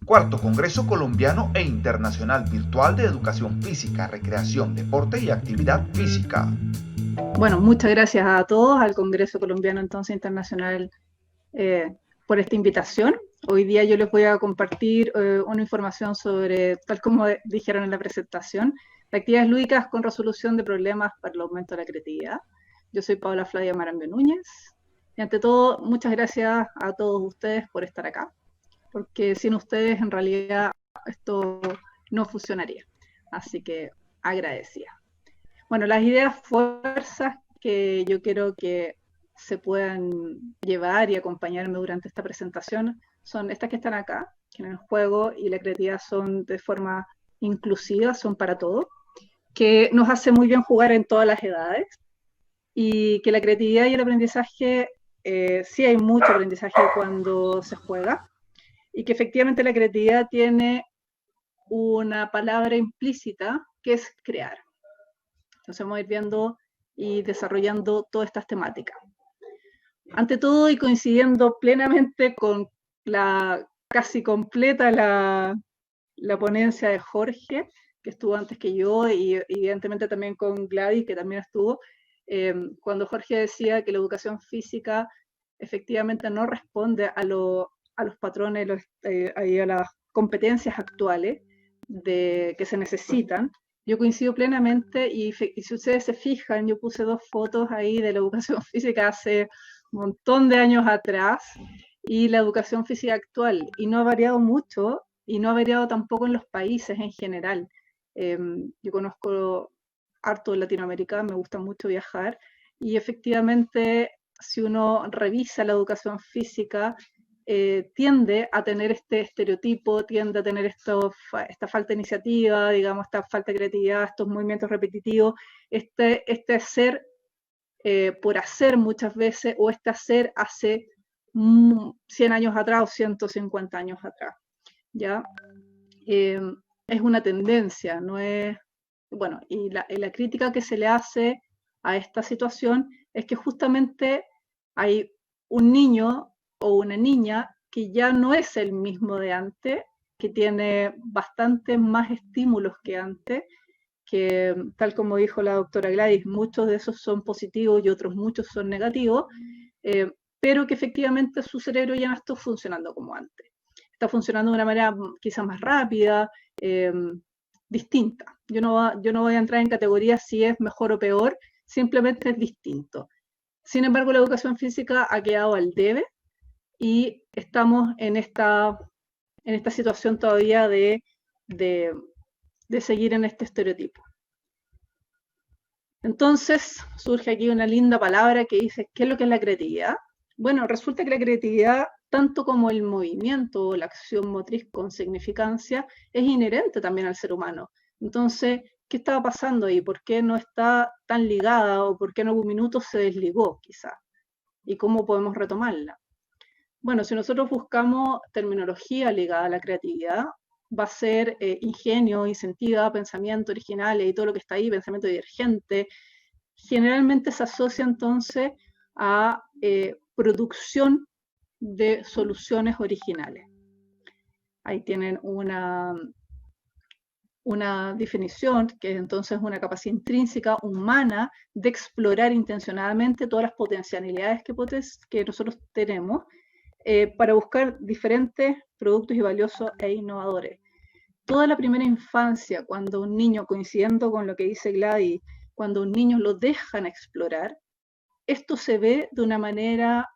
Cuarto Congreso Colombiano e Internacional Virtual de Educación Física, Recreación, Deporte y Actividad Física. Bueno, muchas gracias a todos, al Congreso Colombiano entonces Internacional, por esta invitación. Hoy día yo les voy a compartir una información sobre, tal como dijeron en la presentación, de actividades lúdicas con resolución de problemas para el aumento de la creatividad. Yo soy Paula Flavia Marambio Núñez y ante todo, muchas gracias a todos ustedes por estar acá, porque sin ustedes en realidad esto no funcionaría. Así que agradecida. Bueno, las ideas fuerzas que yo quiero que se puedan llevar y acompañarme durante esta presentación son estas que están acá, que en el juego y la creatividad son de forma inclusiva, son para todos, que nos hace muy bien jugar en todas las edades y que la creatividad y el aprendizaje, sí hay mucho aprendizaje cuando se juega y que efectivamente la creatividad tiene una palabra implícita que es crear. Entonces vamos a ir viendo y desarrollando todas estas temáticas. Ante todo y coincidiendo plenamente con la casi completa la ponencia de Jorge, que estuvo antes que yo, y evidentemente también con Gladys, que también estuvo, cuando Jorge decía que la educación física efectivamente no responde a los patrones, a las competencias actuales que se necesitan. Yo coincido plenamente y si ustedes se fijan, yo puse 2 fotos ahí de la educación física hace un montón de años atrás y la educación física actual, y no ha variado mucho y no ha variado tampoco en los países en general. Yo conozco harto de Latinoamérica, me gusta mucho viajar y efectivamente si uno revisa la educación física, tiende a tener este estereotipo, tiende a tener esta falta de iniciativa, digamos, esta falta de creatividad, estos movimientos repetitivos, este hacer por hacer muchas veces, o este hacer hace 100 años atrás o 150 años atrás, ¿ya? Es una tendencia, no es, bueno, y la crítica que se le hace a esta situación es que justamente hay un niño o una niña que ya no es el mismo de antes, que tiene bastantes más estímulos que antes, que tal como dijo la doctora Gladys, muchos de esos son positivos y otros muchos son negativos, pero que efectivamente su cerebro ya no está funcionando como antes. Está funcionando de una manera quizás más rápida, distinta. Yo no voy a entrar en categorías si es mejor o peor, simplemente es distinto. Sin embargo, la educación física ha quedado al debe y estamos en esta situación todavía de seguir en este estereotipo. Entonces surge aquí una linda palabra que dice, ¿qué es lo que es la creatividad? Bueno, resulta que la creatividad, tanto como el movimiento o la acción motriz con significancia, es inherente también al ser humano. Entonces, ¿qué estaba pasando ahí? ¿Por qué no está tan ligada o por qué en algún minuto se desligó quizá? ¿Y cómo podemos retomarla? Bueno, si nosotros buscamos terminología ligada a la creatividad, va a ser ingenio, incentiva, pensamiento original y todo lo que está ahí, pensamiento divergente. Generalmente se asocia entonces a producción de soluciones originales. Ahí tienen una definición que es entonces una capacidad intrínseca humana de explorar intencionadamente todas las potencialidades que nosotros tenemos para buscar diferentes productos y valiosos e innovadores. Toda la primera infancia, cuando un niño, coincidiendo con lo que dice Gladys, cuando un niño lo dejan explorar, esto se ve de una manera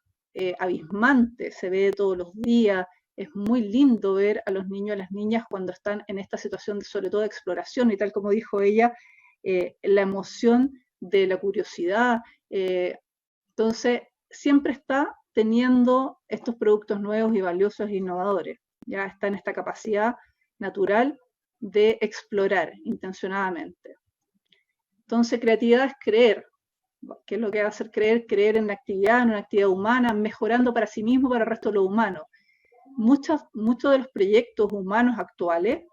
abismante, se ve todos los días, es muy lindo ver a los niños y a las niñas cuando están en esta situación, sobre todo de exploración, y tal como dijo ella, la emoción de la curiosidad. Entonces, siempre está teniendo estos productos nuevos y valiosos e innovadores. Ya está en esta capacidad natural de explorar intencionadamente. Entonces, creatividad es creer. ¿Qué es lo que va a hacer creer? Creer en la actividad, en una actividad humana, mejorando para sí mismo, para el resto de lo humano. Muchos de los proyectos humanos actuales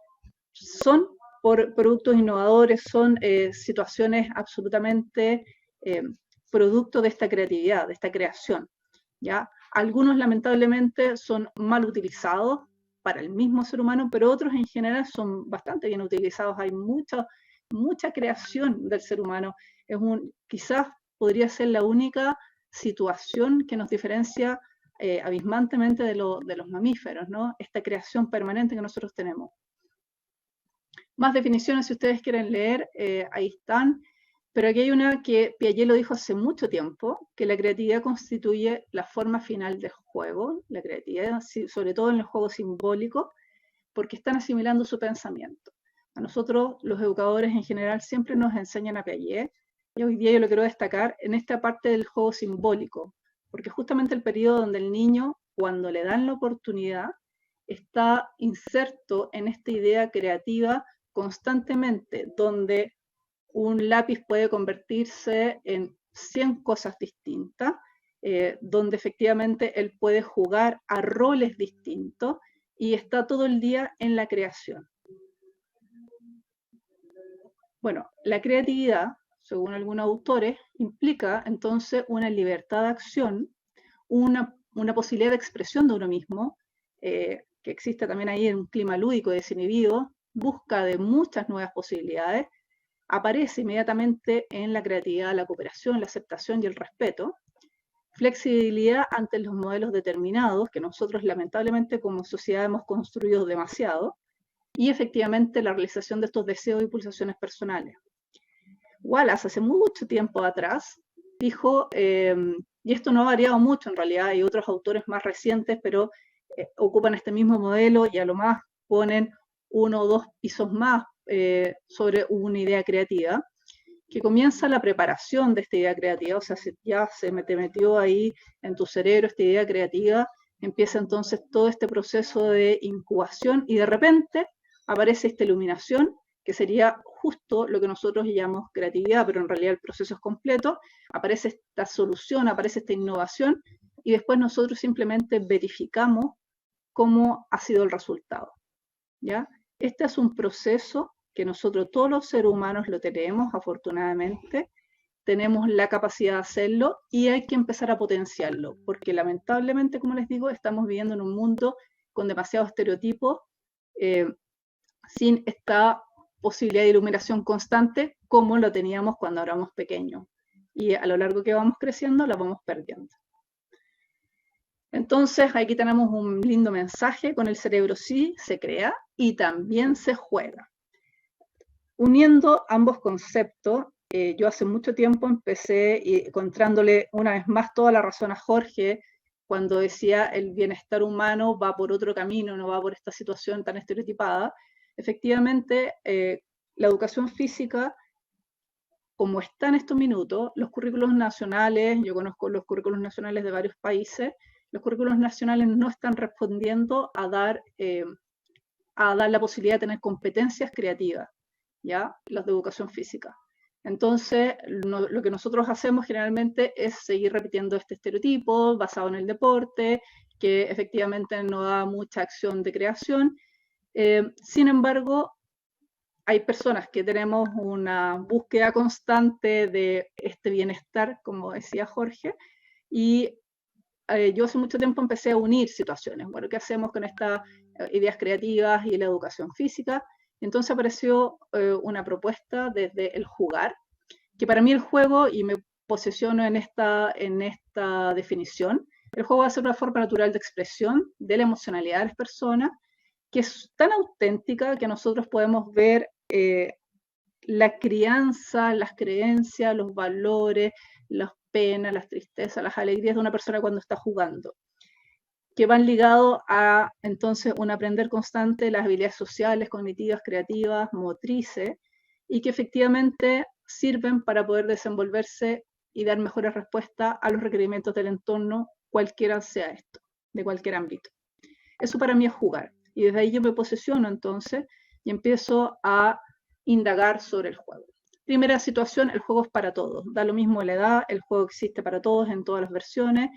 son por productos innovadores, son situaciones absolutamente producto de esta creatividad, de esta creación. ¿ya? Algunos lamentablemente son mal utilizados, para el mismo ser humano, pero otros en general son bastante bien utilizados. Hay mucha creación del ser humano. Quizás podría ser la única situación que nos diferencia abismantemente de los mamíferos, ¿no? Esta creación permanente que nosotros tenemos. Más definiciones, si ustedes quieren leer, ahí están. Pero aquí hay una que Piaget lo dijo hace mucho tiempo, que la creatividad constituye la forma final del juego, la creatividad, sobre todo en el juego simbólico, porque están asimilando su pensamiento. A nosotros, los educadores en general, siempre nos enseñan a Piaget, y hoy día yo lo quiero destacar en esta parte del juego simbólico, porque justamente el periodo donde el niño, cuando le dan la oportunidad, está inserto en esta idea creativa constantemente, donde un lápiz puede convertirse en 100 cosas distintas, donde efectivamente él puede jugar a roles distintos y está todo el día en la creación. Bueno, la creatividad, según algunos autores, implica entonces una libertad de acción, una posibilidad de expresión de uno mismo, que existe también ahí en un clima lúdico y desinhibido, busca de muchas nuevas posibilidades, aparece inmediatamente en la creatividad, la cooperación, la aceptación y el respeto, flexibilidad ante los modelos determinados que nosotros lamentablemente como sociedad hemos construido demasiado, y efectivamente la realización de estos deseos y pulsaciones personales. Wallace hace mucho tiempo atrás dijo, y esto no ha variado mucho en realidad, hay otros autores más recientes, pero ocupan este mismo modelo y a lo más ponen 1 o 2 pisos más sobre una idea creativa, que comienza la preparación de esta idea creativa, o sea, ya se te metió ahí en tu cerebro esta idea creativa, empieza entonces todo este proceso de incubación y de repente aparece esta iluminación, que sería justo lo que nosotros llamamos creatividad, pero en realidad el proceso es completo, aparece esta solución, aparece esta innovación, y después nosotros simplemente verificamos cómo ha sido el resultado, ¿ya? Este es un proceso que nosotros todos los seres humanos lo tenemos, afortunadamente, tenemos la capacidad de hacerlo y hay que empezar a potenciarlo, porque lamentablemente, como les digo, estamos viviendo en un mundo con demasiados estereotipos, sin esta posibilidad de iluminación constante como lo teníamos cuando éramos pequeños. Y a lo largo que vamos creciendo, la vamos perdiendo. Entonces, aquí tenemos un lindo mensaje: con el cerebro sí se crea y también se juega. Uniendo ambos conceptos, yo hace mucho tiempo empecé encontrándole una vez más toda la razón a Jorge cuando decía el bienestar humano va por otro camino, no va por esta situación tan estereotipada. Efectivamente, la educación física, como está en estos minutos, los currículos nacionales, yo conozco los currículos nacionales de varios países, los currículos nacionales no están respondiendo a dar la posibilidad de tener competencias creativas, ¿ya? Las de educación física. Entonces, lo que nosotros hacemos generalmente es seguir repitiendo este estereotipo basado en el deporte, que efectivamente no da mucha acción de creación. Sin embargo, hay personas que tenemos una búsqueda constante de este bienestar, como decía Jorge, y yo hace mucho tiempo empecé a unir situaciones. Bueno, ¿qué hacemos con estas ideas creativas y la educación física? Entonces apareció una propuesta desde el jugar, que para mí el juego, y me posiciono en esta definición, el juego va a ser una forma natural de expresión de la emocionalidad de las personas, que es tan auténtica que nosotros podemos ver la crianza, las creencias, los valores, las penas, las tristezas, las alegrías de una persona cuando está jugando, que van ligados a entonces un aprender constante de las habilidades sociales, cognitivas, creativas, motrices, y que efectivamente sirven para poder desenvolverse y dar mejores respuestas a los requerimientos del entorno, cualquiera sea esto, de cualquier ámbito. Eso para mí es jugar, y desde ahí yo me posiciono entonces y empiezo a indagar sobre el juego. Primera situación, el juego es para todos, da lo mismo la edad, el juego existe para todos en todas las versiones,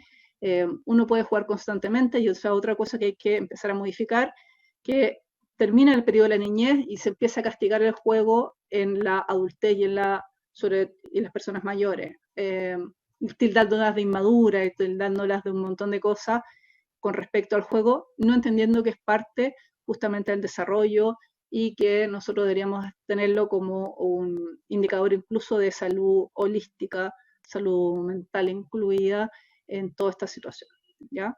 uno puede jugar constantemente, y esa otra cosa que hay que empezar a modificar, que termina el periodo de la niñez y se empieza a castigar el juego en la adultez y en las personas mayores, tildándolas de inmaduras, tildándolas de un montón de cosas con respecto al juego, no entendiendo que es parte justamente del desarrollo y que nosotros deberíamos tenerlo como un indicador incluso de salud holística, salud mental incluida en toda esta situación, ¿ya?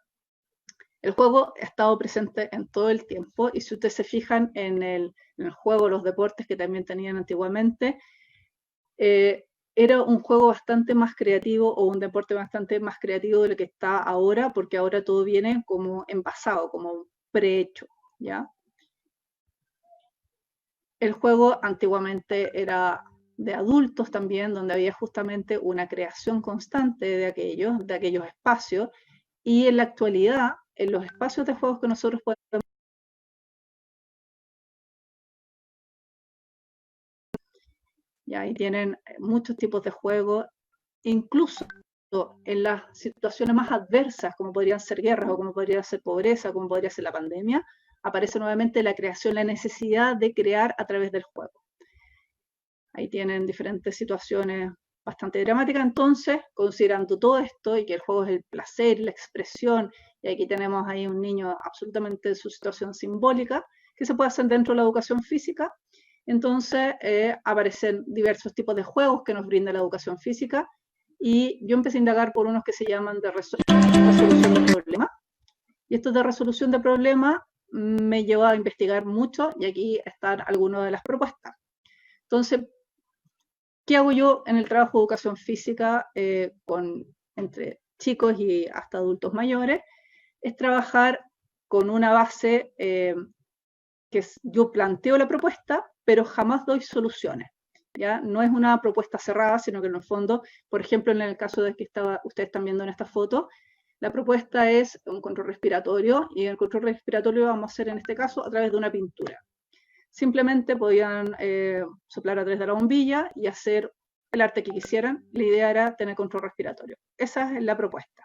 El juego ha estado presente en todo el tiempo y si ustedes se fijan en el juego, los deportes que también tenían antiguamente, era un juego bastante más creativo o un deporte bastante más creativo de lo que está ahora, porque ahora todo viene como envasado, como prehecho, ¿ya? El juego antiguamente era de adultos también, donde había justamente una creación constante de aquellos espacios, y en la actualidad, en los espacios de juegos que nosotros podemos, ya ahí tienen muchos tipos de juegos, incluso en las situaciones más adversas, como podrían ser guerras o como podría ser pobreza, como podría ser la pandemia, aparece nuevamente la creación, la necesidad de crear a través del juego. Ahí tienen diferentes situaciones bastante dramáticas. Entonces, considerando todo esto y que el juego es el placer, la expresión, y aquí tenemos ahí un niño absolutamente en su situación simbólica, que se puede hacer dentro de la educación física, entonces aparecen diversos tipos de juegos que nos brinda la educación física, y yo empecé a indagar por unos que se llaman de resolución de problemas, y estos de resolución de problemas me llevó a investigar mucho, y aquí están algunas de las propuestas. Entonces, ¿qué hago yo en el trabajo de educación física entre chicos y hasta adultos mayores? Es trabajar con una base que yo planteo la propuesta, pero jamás doy soluciones. ¿Ya? No es una propuesta cerrada, sino que en el fondo, por ejemplo, en el caso de que ustedes están viendo en esta foto, la propuesta es un control respiratorio, y el control respiratorio lo vamos a hacer en este caso a través de una pintura. Simplemente podían soplar a través de la bombilla y hacer el arte que quisieran. La idea era tener control respiratorio. Esa es la propuesta.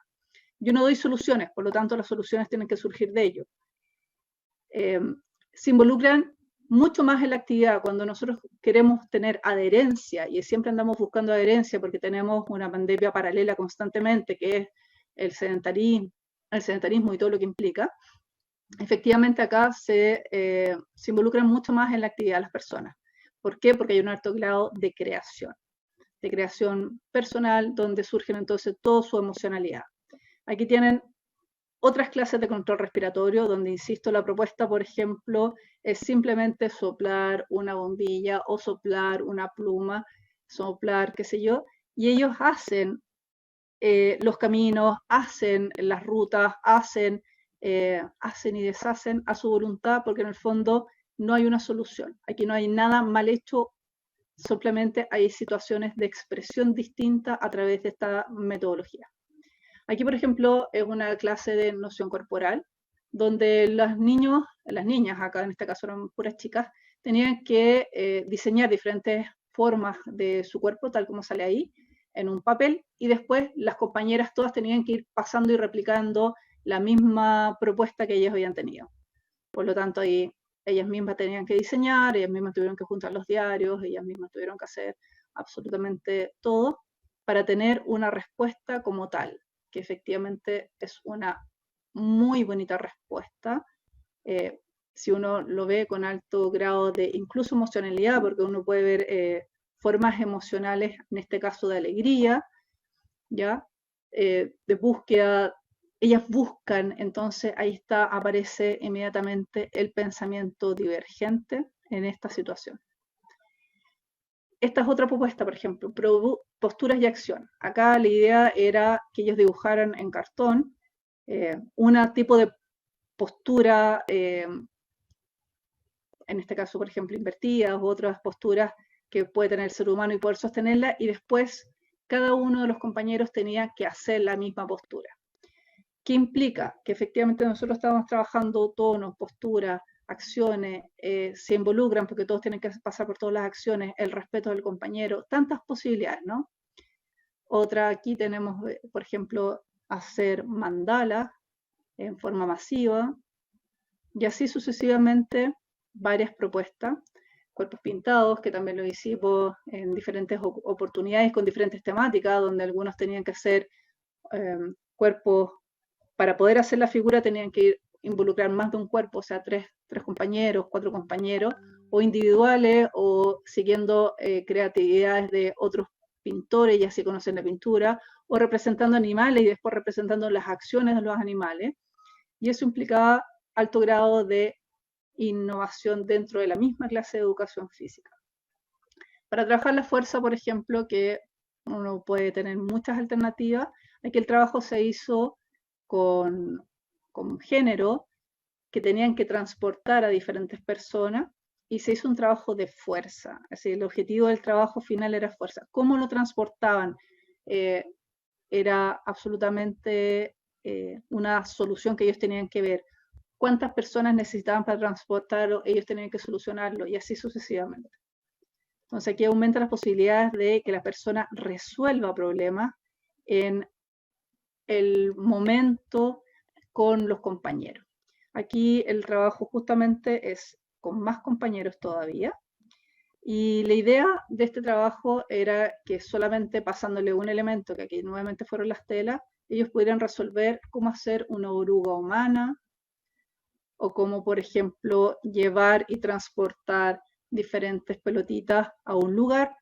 Yo no doy soluciones, por lo tanto las soluciones tienen que surgir de ello. Se involucran mucho más en la actividad cuando nosotros queremos tener adherencia, y siempre andamos buscando adherencia porque tenemos una pandemia paralela constantemente, que es el sedentarismo y todo lo que implica. Efectivamente acá se involucran mucho más en la actividad de las personas. ¿Por qué? Porque hay un alto grado de creación personal, donde surgen entonces toda su emocionalidad. Aquí tienen otras clases de control respiratorio, donde, insisto, la propuesta, por ejemplo, es simplemente soplar una bombilla o soplar una pluma, soplar, qué sé yo, y ellos hacen los caminos, hacen las rutas, hacen y deshacen a su voluntad, porque en el fondo no hay una solución. Aquí no hay nada mal hecho, simplemente hay situaciones de expresión distinta a través de esta metodología. Aquí, por ejemplo, es una clase de noción corporal, donde los niños, las niñas, acá en este caso eran puras chicas, tenían que diseñar diferentes formas de su cuerpo, tal como sale ahí, en un papel, y después las compañeras todas tenían que ir pasando y replicando la misma propuesta que ellas habían tenido. Por lo tanto, ahí ellas mismas tenían que diseñar, ellas mismas tuvieron que juntar los diarios, ellas mismas tuvieron que hacer absolutamente todo para tener una respuesta como tal, que efectivamente es una muy bonita respuesta. Si uno lo ve con alto grado de incluso emocionalidad, porque uno puede ver formas emocionales, en este caso de alegría, ¿ya? De búsqueda, ellas buscan, entonces ahí está, aparece inmediatamente el pensamiento divergente en esta situación. Esta es otra propuesta, por ejemplo, posturas y acción. Acá la idea era que ellos dibujaran en cartón un tipo de postura, en este caso, por ejemplo, invertidas, u otras posturas que puede tener el ser humano y poder sostenerla, y después cada uno de los compañeros tenía que hacer la misma postura. ¿Qué implica? Que efectivamente nosotros estamos trabajando tonos, posturas, acciones, se involucran porque todos tienen que pasar por todas las acciones, el respeto del compañero, tantas posibilidades, ¿no? Otra, aquí tenemos, por ejemplo, hacer mandalas en forma masiva, y así sucesivamente varias propuestas. Cuerpos pintados, que también lo hicimos en diferentes oportunidades con diferentes temáticas, donde algunos tenían que hacer cuerpos para poder hacer la figura tenían que involucrar más de un cuerpo, o sea, tres compañeros, 4 compañeros, o individuales, o siguiendo creatividades de otros pintores, ya se conocen la pintura, o representando animales y después representando las acciones de los animales. Y eso implicaba alto grado de innovación dentro de la misma clase de educación física. Para trabajar la fuerza, por ejemplo, que uno puede tener muchas alternativas, aquí el trabajo se hizo con género que tenían que transportar a diferentes personas y se hizo un trabajo de fuerza. Así, el objetivo del trabajo final era fuerza. ¿Cómo lo transportaban? Era absolutamente una solución que ellos tenían que ver. ¿Cuántas personas necesitaban para transportarlo? Ellos tenían que solucionarlo y así sucesivamente. Entonces aquí aumenta las posibilidades de que la persona resuelva problemas en el momento con los compañeros. Aquí el trabajo justamente es con más compañeros todavía. Y la idea de este trabajo era que solamente pasándole un elemento, que aquí nuevamente fueron las telas, ellos pudieran resolver cómo hacer una oruga humana o cómo, por ejemplo, llevar y transportar diferentes pelotitas a un lugar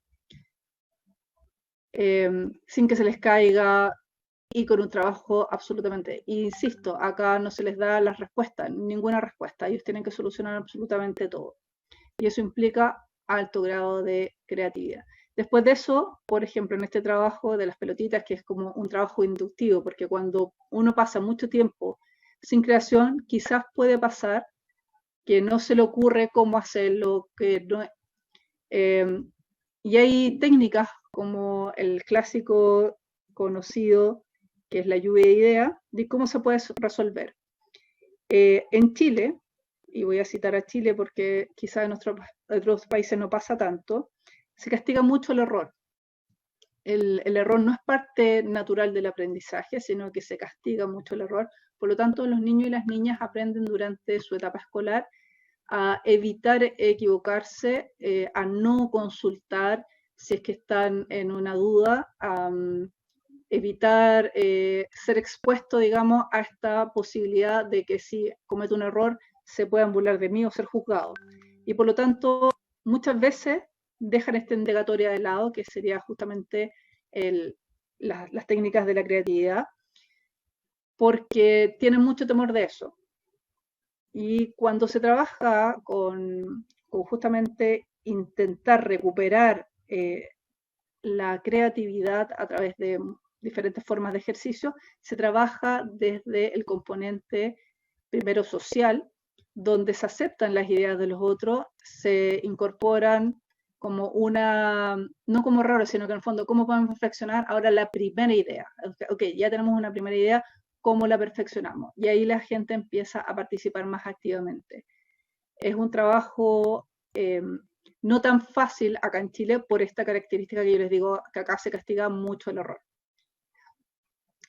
sin que se les caiga y con un trabajo absolutamente, insisto, acá no se les da las respuestas, ninguna respuesta, ellos tienen que solucionar absolutamente todo. Y eso implica alto grado de creatividad. Después de eso, por ejemplo, en este trabajo de las pelotitas, que es como un trabajo inductivo, porque cuando uno pasa mucho tiempo sin creación, quizás puede pasar que no se le ocurre cómo hacerlo, que no, y hay técnicas como el clásico conocido, que es la lluvia de ideas, de cómo se puede resolver. En Chile, y voy a citar a Chile porque quizás en otros países no pasa tanto, se castiga mucho el error. El error no es parte natural del aprendizaje, sino que se castiga mucho el error. Por lo tanto, los niños y las niñas aprenden durante su etapa escolar a evitar equivocarse, a no consultar si es que están en una duda, a evitar ser expuesto, digamos, a esta posibilidad de que si cometo un error se puedan burlar de mí o ser juzgado. Y por lo tanto, muchas veces dejan esta indagatoria de lado, que sería justamente las técnicas de la creatividad, porque tienen mucho temor de eso. Y cuando se trabaja con justamente intentar recuperar la creatividad a través de diferentes formas de ejercicio, se trabaja desde el componente primero social, donde se aceptan las ideas de los otros, se incorporan como una, no como errores, sino que en el fondo, ¿cómo podemos perfeccionar ahora la primera idea? Ok, ya tenemos una primera idea, ¿cómo la perfeccionamos? Y ahí la gente empieza a participar más activamente. Es un trabajo no tan fácil acá en Chile por esta característica que yo les digo, que acá se castiga mucho el error.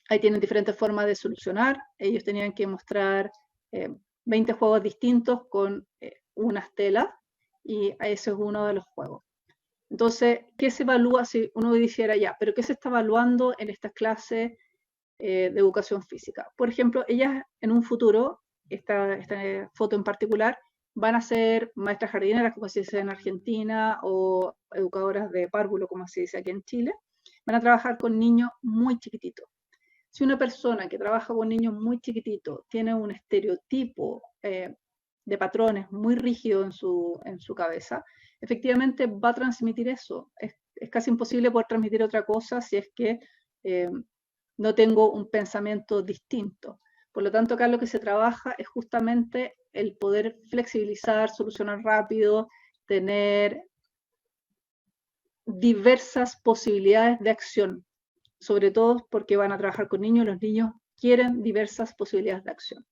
Ahí tienen diferentes formas de solucionar. Ellos tenían que mostrar 20 juegos distintos con unas telas y ese es uno de los juegos. Entonces, ¿qué se evalúa si uno dijera ya, pero qué se está evaluando en estas clases de educación física? Por ejemplo, ellas en un futuro, esta foto en particular, van a ser maestras jardineras, como se dice en Argentina, o educadoras de párvulo, como se dice aquí en Chile. Van a trabajar con niños muy chiquititos. Si una persona que trabaja con niños muy chiquititos tiene un estereotipo de patrones muy rígido en su cabeza, efectivamente va a transmitir eso. Es casi imposible poder transmitir otra cosa si es que no tengo un pensamiento distinto. Por lo tanto, acá lo que se trabaja es justamente el poder flexibilizar, solucionar rápido, tener diversas posibilidades de acción, sobre todo porque van a trabajar con niños, los niños quieren diversas posibilidades de acción.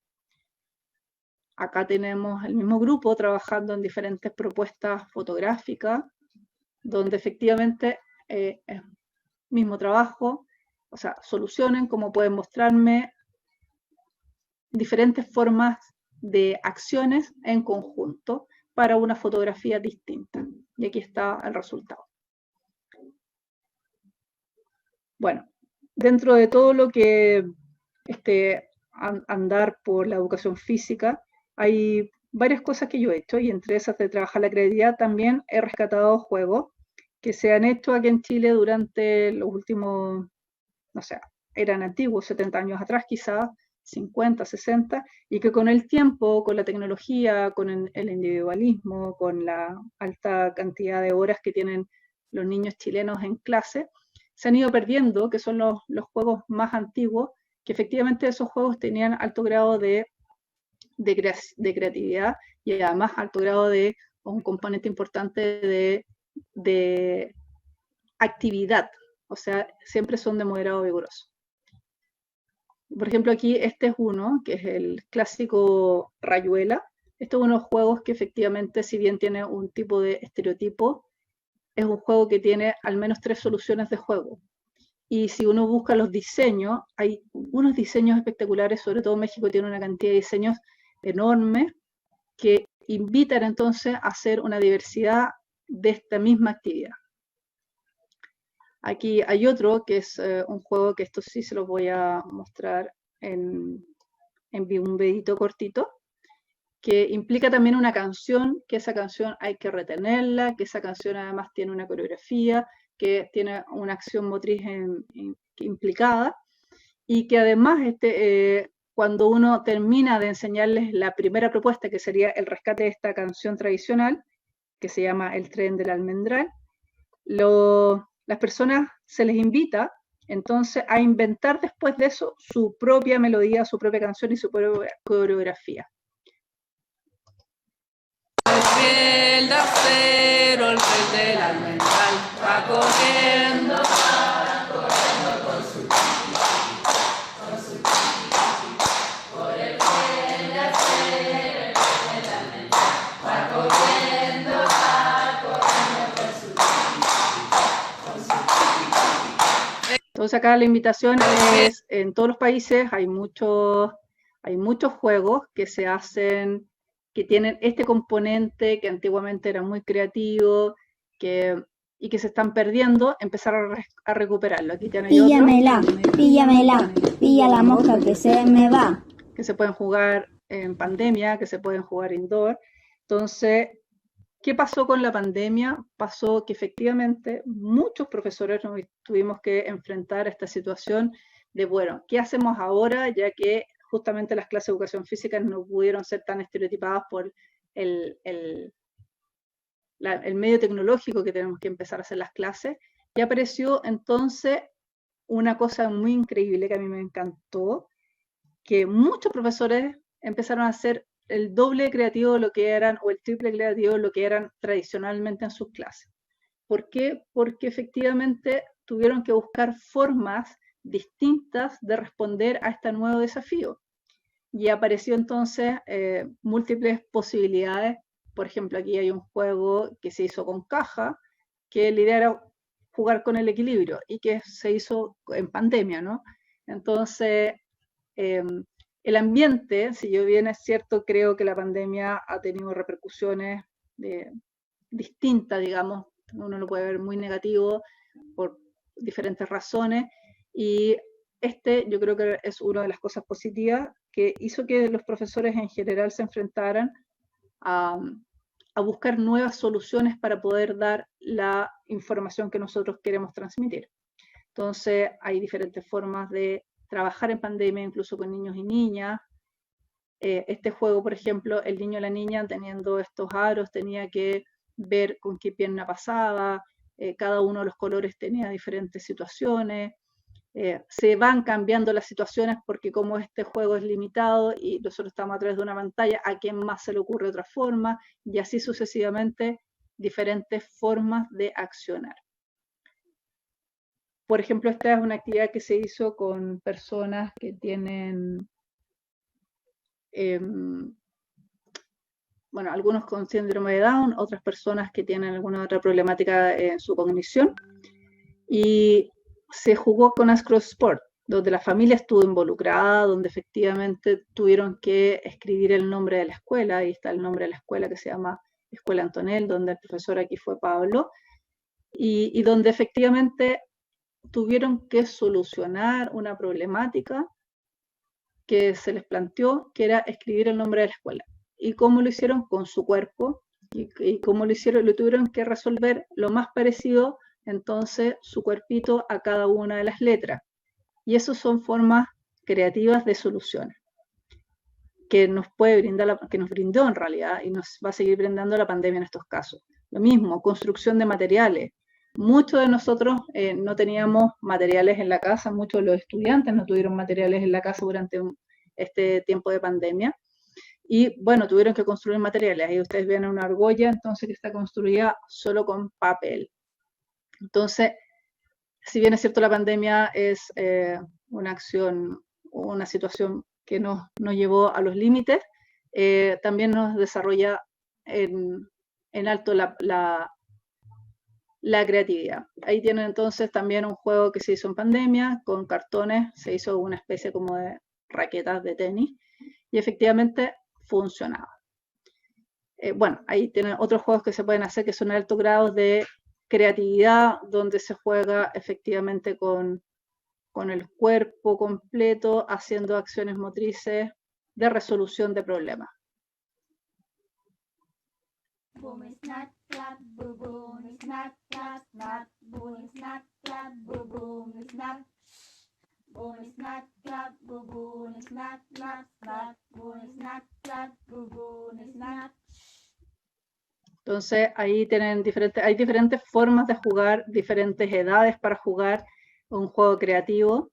Acá tenemos el mismo grupo trabajando en diferentes propuestas fotográficas, donde efectivamente es mismo trabajo, o sea, solucionen cómo pueden mostrarme diferentes formas de acciones en conjunto para una fotografía distinta. Y aquí está el resultado. Bueno, dentro de todo lo que andar por la educación física, hay varias cosas que yo he hecho, y entre esas de trabajar la creatividad también he rescatado juegos que se han hecho aquí en Chile durante los últimos, no sé, eran antiguos, 70 años atrás quizás, 50, 60, y que con el tiempo, con la tecnología, con el individualismo, con la alta cantidad de horas que tienen los niños chilenos en clase, se han ido perdiendo, que son los juegos más antiguos, que efectivamente esos juegos tenían alto grado de creatividad y además alto grado de un componente importante de actividad, o sea, siempre son de moderado vigoroso. Por ejemplo, aquí este es uno, que es el clásico Rayuela. Este es uno de los juegos que efectivamente, si bien tiene un tipo de estereotipo, es un juego que tiene al menos 3 soluciones de juego. Y si uno busca los diseños, hay unos diseños espectaculares, sobre todo México tiene una cantidad de diseños enorme que invitan entonces a hacer una diversidad de esta misma actividad. Aquí hay otro que es un juego que esto sí se los voy a mostrar en un videito cortito, que implica también una canción, que esa canción hay que retenerla, que esa canción además tiene una coreografía, que tiene una acción motriz implicada, y que además cuando uno termina de enseñarles la primera propuesta, que sería el rescate de esta canción tradicional, que se llama El tren del almendral, las personas se les invita entonces a inventar después de eso su propia melodía, su propia canción y su propia coreografía. El de acero, el tren del almendral, va corriendo con su por el tren de acero, el tren del almendral, va corriendo con su Entonces acá la invitación es, en todos los países hay muchos juegos que se hacen, que tienen este componente que antiguamente era muy creativo, y que se están perdiendo, empezar a recuperarlo. Aquí tienen Píllamela, pilla la mosca que se me va. Que se pueden jugar en pandemia, que se pueden jugar indoor. Entonces, ¿qué pasó con la pandemia? Pasó que efectivamente muchos profesores nos tuvimos que enfrentar a esta situación de, bueno, ¿qué hacemos ahora? Ya que justamente las clases de educación física no pudieron ser tan estereotipadas por el medio tecnológico que tenemos que empezar a hacer las clases. Y apareció entonces una cosa muy increíble que a mí me encantó, que muchos profesores empezaron a hacer el doble creativo de lo que eran, o el triple creativo de lo que eran tradicionalmente en sus clases. ¿Por qué? Porque efectivamente tuvieron que buscar formas distintas de responder a este nuevo desafío. Y apareció entonces múltiples posibilidades. Por ejemplo, aquí hay un juego que se hizo con caja, que la idea era jugar con el equilibrio, y que se hizo en pandemia, ¿no? Entonces, el ambiente, si yo bien es cierto, creo que la pandemia ha tenido repercusiones distintas, digamos, uno lo puede ver muy negativo por diferentes razones, y yo creo que es una de las cosas positivas que hizo que los profesores en general se enfrentaran a buscar nuevas soluciones para poder dar la información que nosotros queremos transmitir. Entonces, hay diferentes formas de trabajar en pandemia, incluso con niños y niñas. Este juego, por ejemplo, el niño o la niña teniendo estos aros tenía que ver con qué pierna pasaba, cada uno de los colores tenía diferentes situaciones, se van cambiando las situaciones porque como este juego es limitado y nosotros estamos a través de una pantalla, a quién más se le ocurre otra forma, y así sucesivamente diferentes formas de accionar. Por ejemplo, esta es una actividad que se hizo con personas que tienen, bueno, algunos con síndrome de Down, otras personas que tienen alguna otra problemática en su cognición, y se jugó con Cross Sport, donde la familia estuvo involucrada, donde efectivamente tuvieron que escribir el nombre de la escuela. Ahí está el nombre de la escuela, que se llama Escuela Antonel, donde el profesor aquí fue Pablo, y donde efectivamente tuvieron que solucionar una problemática que se les planteó, que era escribir el nombre de la escuela. ¿Y cómo lo hicieron? Con su cuerpo. Y cómo lo hicieron, lo tuvieron que resolver lo más parecido, entonces, su cuerpito a cada una de las letras. Y eso son formas creativas de soluciones que nos puede brindar, que nos brindó en realidad y nos va a seguir brindando la pandemia en estos casos. Lo mismo, construcción de materiales. Muchos de nosotros no teníamos materiales en la casa, muchos de los estudiantes no tuvieron materiales en la casa durante este tiempo de pandemia. Y bueno, tuvieron que construir materiales. Ahí ustedes ven una argolla, entonces, que está construida solo con papel. Entonces, si bien es cierto, la pandemia es una acción, una situación que nos llevó a los límites, también nos desarrolla en alto la creatividad. Ahí tienen entonces también un juego que se hizo en pandemia, con cartones, se hizo una especie como de raquetas de tenis, y efectivamente funcionaba. Bueno, ahí tienen otros juegos que se pueden hacer que son altos grados de creatividad, donde se juega efectivamente con el cuerpo completo, haciendo acciones motrices de resolución de problemas. Boom, snap, clap, boom, boom, snap, clap, snap, boom, snap, clap, boom, boom, snap. Boom, snap, clap, boom, boom, snap, clap, snap, boom, snap, clap, boom, boom, snap. Entonces ahí tienen hay diferentes formas de jugar, diferentes edades para jugar un juego creativo.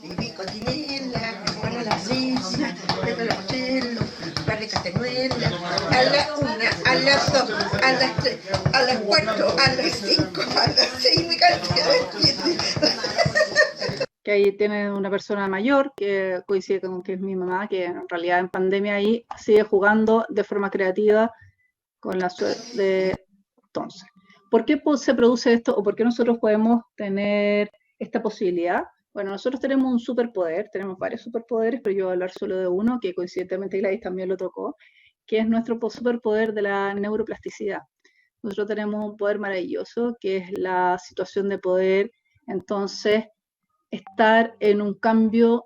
Y cocinela, para la silla, para los celos, para el castañuela, a la 1, a las 2, a las 3, a las 4, a las 5, a las 6, mi cantidad de 7. Que ahí tienen una persona mayor que coincide con que es mi mamá, que en realidad en pandemia ahí sigue jugando de forma creativa con la suerte. Entonces, ¿por qué se produce esto o por qué nosotros podemos tener esta posibilidad? Bueno, nosotros tenemos un superpoder, tenemos varios superpoderes, pero yo voy a hablar solo de uno, que coincidentemente Gladys también lo tocó, que es nuestro superpoder de la neuroplasticidad. Nosotros tenemos un poder maravilloso, que es la situación de poder, entonces, estar en un cambio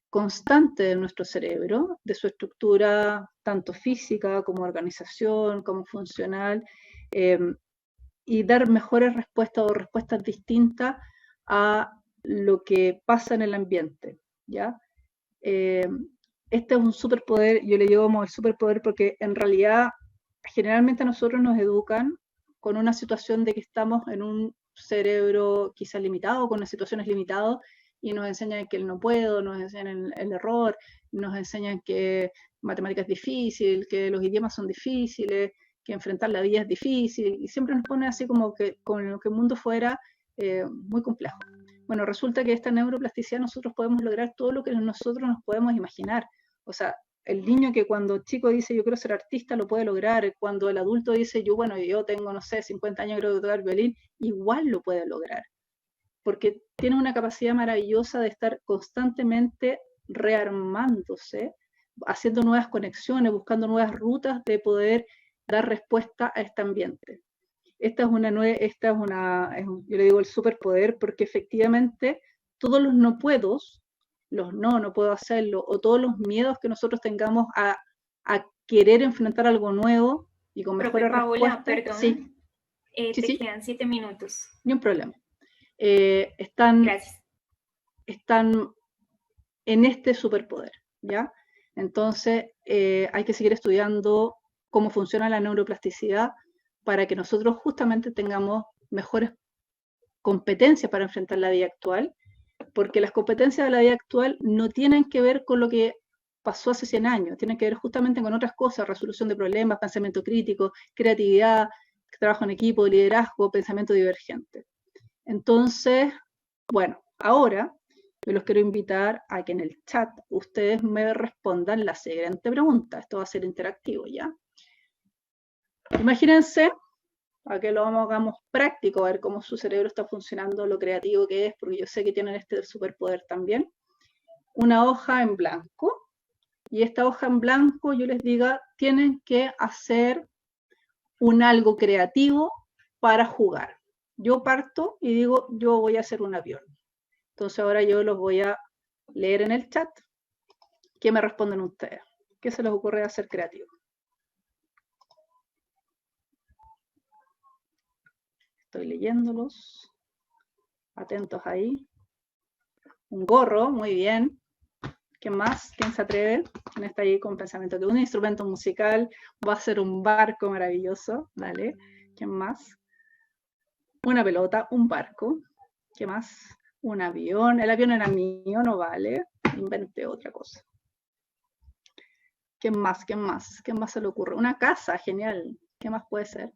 constante de nuestro cerebro, de su estructura tanto física como organización, como funcional, y dar mejores respuestas o respuestas distintas a lo que pasa en el ambiente, ¿ya? Este es un superpoder, yo le llamo el superpoder porque en realidad generalmente a nosotros nos educan con una situación de que estamos en un cerebro quizás limitado, con unas situaciones limitadas, y nos enseñan que el no puedo, nos enseñan el error, nos enseñan que matemática es difícil, que los idiomas son difíciles, que enfrentar la vida es difícil, y siempre nos pone así como que con que el mundo fuera muy complejo. Bueno, resulta que esta neuroplasticidad nosotros podemos lograr todo lo que nosotros nos podemos imaginar. O sea, el niño que cuando chico dice yo quiero ser artista lo puede lograr, cuando el adulto dice yo tengo, no sé, 50 años, quiero tocar violín, igual lo puede lograr. Porque tiene una capacidad maravillosa de estar constantemente rearmándose, haciendo nuevas conexiones, buscando nuevas rutas de poder dar respuesta a este ambiente. Yo le digo el superpoder, porque efectivamente todos los no puedos, no puedo hacerlo, o todos los miedos que nosotros tengamos a querer enfrentar algo nuevo y con mejores respuestas. Perdón, sí. Te quedan 7 minutos. Ni un problema. Están en este superpoder, ¿ya? Entonces hay que seguir estudiando cómo funciona la neuroplasticidad para que nosotros justamente tengamos mejores competencias para enfrentar la vida actual, porque las competencias de la vida actual no tienen que ver con lo que pasó hace 100 años, tienen que ver justamente con otras cosas: resolución de problemas, pensamiento crítico, creatividad, trabajo en equipo, liderazgo, pensamiento divergente. Entonces, bueno, ahora yo los quiero invitar a que en el chat ustedes me respondan la siguiente pregunta. Esto va a ser interactivo, ¿ya? Imagínense, a que lo hagamos práctico, a ver cómo su cerebro está funcionando, lo creativo que es, porque yo sé que tienen este superpoder también. Una hoja en blanco, y esta hoja en blanco yo les diga, tienen que hacer un algo creativo para jugar. Yo parto y digo, yo voy a hacer un avión. Entonces ahora yo los voy a leer en el chat qué me responden ustedes. ¿Qué se les ocurre hacer creativo? Estoy leyéndolos. Atentos ahí. Un gorro, muy bien. ¿Quién más? ¿Quién se atreve? ¿Quién está ahí con pensamiento de un instrumento musical? Va a ser un barco maravilloso. Dale. ¿Quién más? Una pelota, un barco. ¿Qué más? Un avión. El avión era mío, no vale. Inventé otra cosa. ¿Quién más? ¿Quién más? ¿Qué más se le ocurre? Una casa, genial. ¿Qué más puede ser?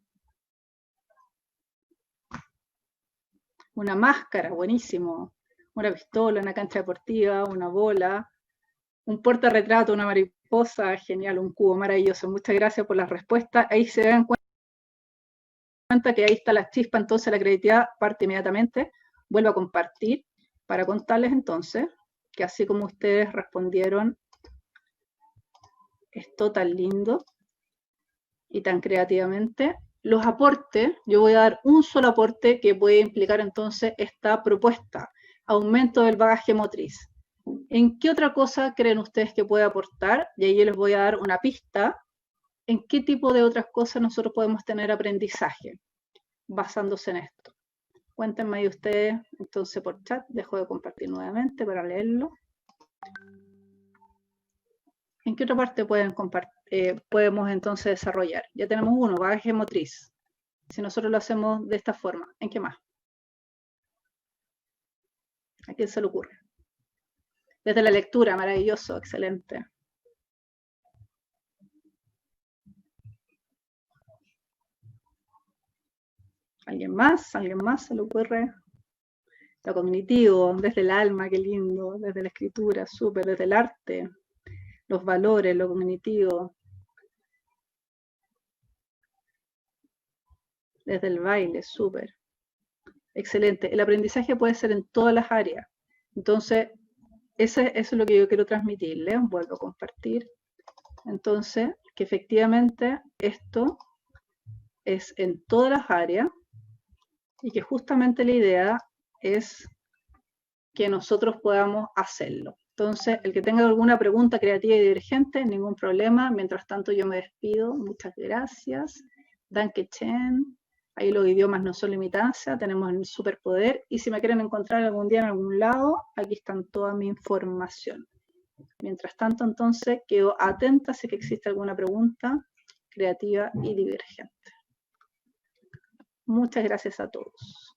Una máscara, buenísimo. Una pistola, una cancha deportiva, una bola, un portarretrato, una mariposa, genial, un cubo, maravilloso. Muchas gracias por las respuestas. Ahí se dan cuenta que ahí está la chispa, entonces la creatividad parte inmediatamente. Vuelvo a compartir para contarles entonces que así como ustedes respondieron esto tan lindo y tan creativamente, los aportes, yo voy a dar un solo aporte que puede implicar entonces esta propuesta, aumento del bagaje motriz. ¿En qué otra cosa creen ustedes que puede aportar? Y ahí yo les voy a dar una pista. ¿En qué tipo de otras cosas nosotros podemos tener aprendizaje basándose en esto? Cuéntenme ahí ustedes, entonces por chat, dejo de compartir nuevamente para leerlo. ¿En qué otra parte podemos entonces desarrollar? Ya tenemos uno, bagaje motriz. Si nosotros lo hacemos de esta forma, ¿en qué más? ¿A quién se le ocurre? Desde la lectura, maravilloso, excelente. ¿Alguien más? ¿Alguien más se le ocurre? Lo cognitivo, desde el alma, qué lindo, desde la escritura, súper, desde el arte, los valores, lo cognitivo, desde el baile, súper. Excelente. El aprendizaje puede ser en todas las áreas. Entonces, eso es lo que yo quiero transmitirles. Vuelvo a compartir. Entonces, que efectivamente esto es en todas las áreas y que justamente la idea es que nosotros podamos hacerlo. Entonces, el que tenga alguna pregunta creativa y divergente, ningún problema. Mientras tanto, yo me despido. Muchas gracias. Danke schön. Ahí los idiomas no son limitancia, tenemos el superpoder. Y si me quieren encontrar algún día en algún lado, aquí están toda mi información. Mientras tanto, entonces, quedo atenta si que existe alguna pregunta creativa y divergente. Muchas gracias a todos.